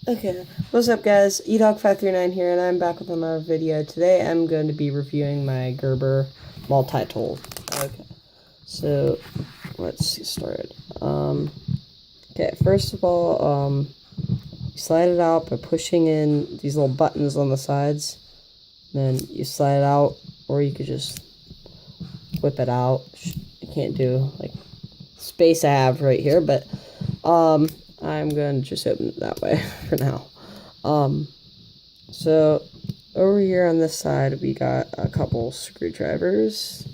Okay, what's up guys, edog539 here, and I'm back with another video. Today I'm going to be reviewing my Gerber multi-tool. Okay, so let's get started. Okay, first of all, you slide it out by pushing in these little buttons on the sides. Then you slide it out, or you could just whip it out. I can't do like space I have right here, but I'm going to just open it that way for now. So over here on this side, we got a couple screwdrivers.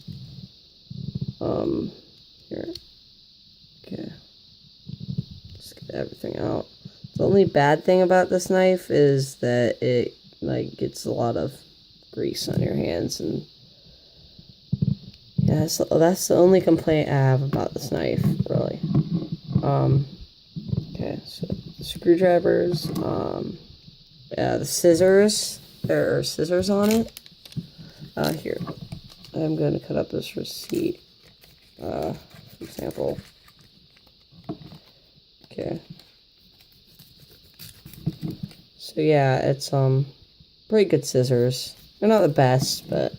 Here. Okay. Just get everything out. The only bad thing about this knife is that it, like, gets a lot of grease on your hands, and yeah, so that's the only complaint I have about this knife, really. Okay, so the screwdrivers, yeah, the scissors, there are scissors on it. Here, I'm going to cut up this receipt, for example. Okay. So yeah, it's, pretty good scissors. They're not the best, but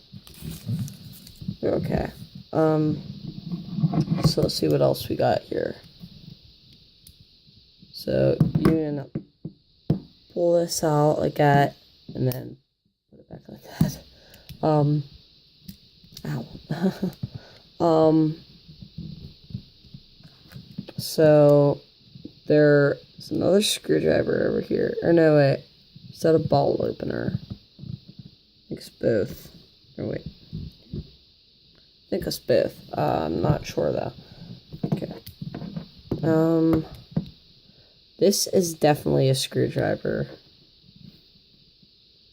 they're okay. So let's see what else we got here. So you can pull this out like that, and then put it back like that. Ow. So there's another screwdriver over here. Or no, wait. Is that a ball opener? I think it's both. Or wait. I think it's both. I'm not sure though. Okay. This is definitely a screwdriver.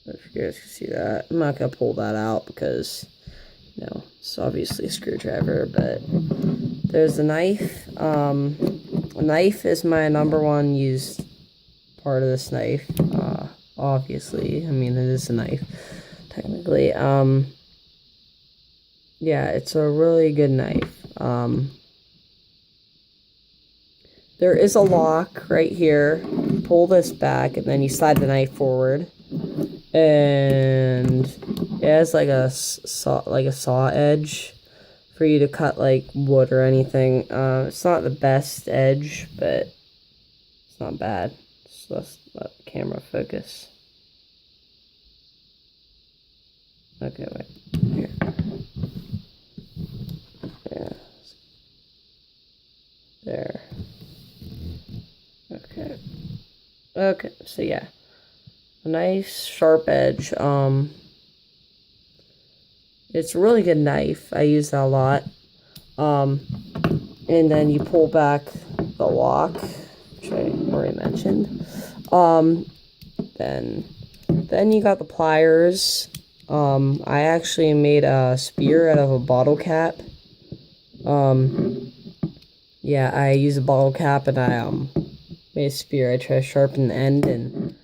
If you guys can see that. I'm not gonna pull that out because, you know, it's obviously a screwdriver, but there's the knife. A knife is my #1 used part of this knife. Obviously, I mean, it is a knife, technically. Yeah, it's a really good knife. There is a lock right here. You pull this back, and then you slide the knife forward, and it has like a saw edge for you to cut like wood or anything. It's not the best edge, but it's not bad. So let's let the camera focus. Okay, wait. Here. Yeah. There. Okay. Okay, so yeah. A nice sharp edge. It's a really good knife. I use that a lot. And then you pull back the lock, which I already mentioned. Then you got the pliers. I actually made a spear out of a bottle cap. Yeah, I used a bottle cap, and I made a spear. I tried to sharpen the end, and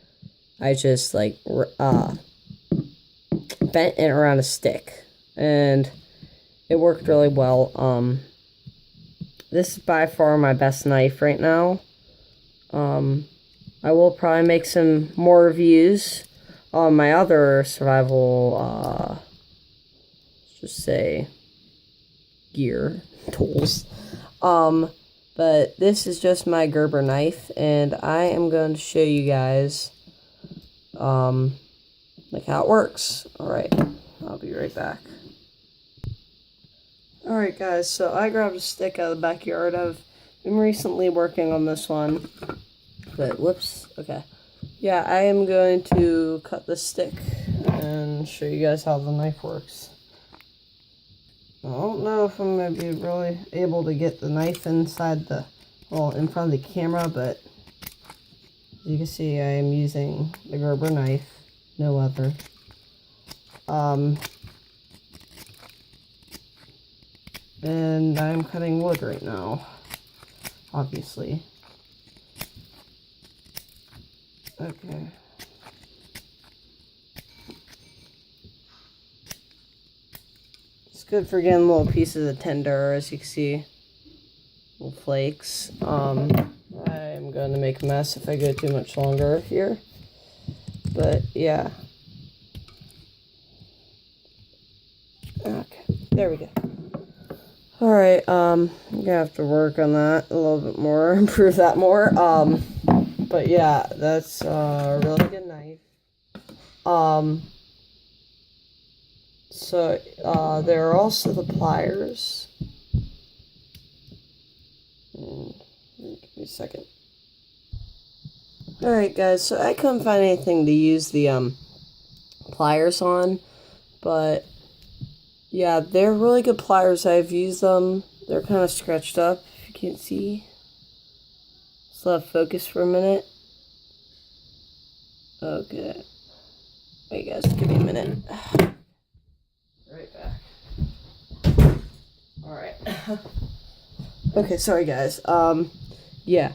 I just like bent it around a stick, and it worked really well. This is by far my best knife right now. I will probably make some more reviews on my other survival, let's just say, gear, tools. But this is just my Gerber knife, and I am going to show you guys, like how it works. Alright, I'll be right back. Alright guys, so I grabbed a stick out of the backyard. I've been recently working on this one, but whoops, okay. Yeah, I am going to cut the stick and show you guys how the knife works. I don't know if I'm going to be really able to get the knife inside the, well, in front of the camera, but as you can see, I am using the Gerber knife, no other. And I'm cutting wood right now, obviously. Okay. It's good for getting little pieces of tinder, as you can see. Little flakes. I'm I'm going to make a mess if I go too much longer here. But yeah. Okay, there we go. Alright, I'm gonna have to work on that a little bit more, improve that more. But yeah, that's a really good knife. So, there are also the pliers. Give me a second. Alright guys, so I couldn't find anything to use the, pliers on, but yeah, they're really good pliers. I've used them. They're kind of scratched up, if you can't see. So I'll focus for a minute. Okay. Wait guys, give me a minute. Right back. Alright. Okay, sorry guys. Yeah.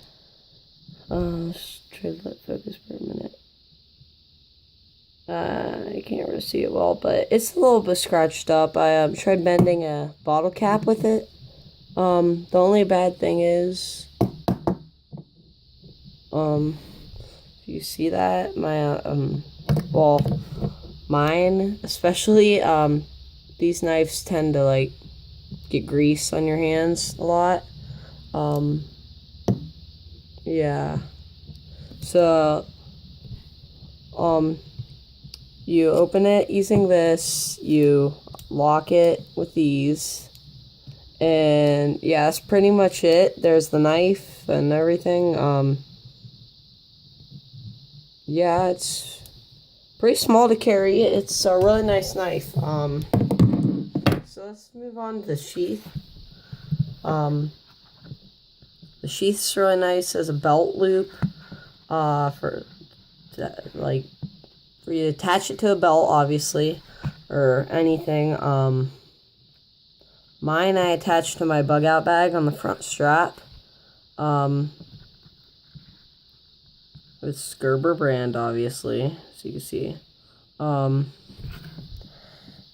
Let's try to let focus for a minute. I can't really see it well, but it's a little bit scratched up. I tried bending a bottle cap with it. The only bad thing is, if you see that, my, well, mine, especially, these knives tend to, like, get grease on your hands a lot. Yeah. So, you open it using this, you lock it with these, and yeah, that's pretty much it. There's the knife and everything. Yeah, it's pretty small to carry. It's a really nice knife. So let's move on to the sheath. The sheath's really nice as a belt loop, for you to attach it to a belt, obviously, or anything. Mine I attached to my bug out bag on the front strap. It's Gerber brand, obviously, so you can see.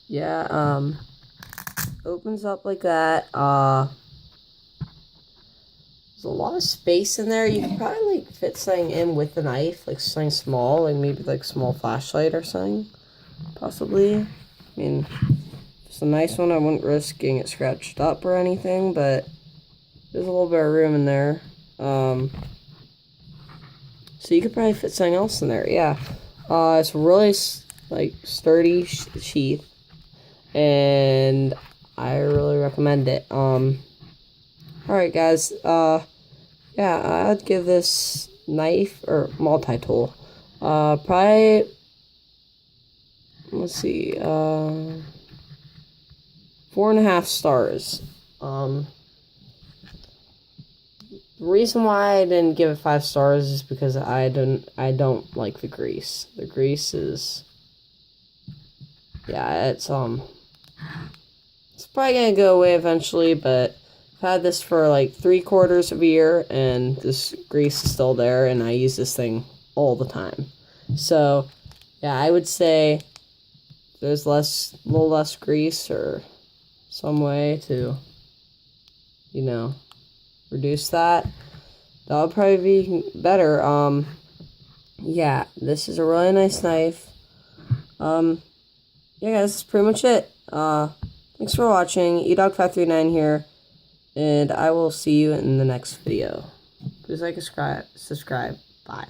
Yeah, opens up like that. There's a lot of space in there. You could probably like fit something in with the knife, like something small, like maybe like a small flashlight or something, possibly. I mean, it's a nice one. I wouldn't risk getting it scratched up or anything, but there's a little bit of room in there. So you could probably fit something else in there. Yeah. It's really like sturdy sheath, and I really recommend it. Alright guys, yeah, I'd give this knife, or multi-tool, probably, let's see, 4.5 stars. The reason why I didn't give it 5 stars is because I don't like the grease. The grease is, yeah, it's probably gonna go away eventually, but I've had this for like 3/4 of a year, and this grease is still there, and I use this thing all the time. So, yeah, I would say there's a little less grease, or some way to, you know, reduce that. That would probably be better. Yeah, this is a really nice knife. Yeah, guys, that's pretty much it. Thanks for watching. eDog539 here. And I will see you in the next video. Please like, subscribe. Bye.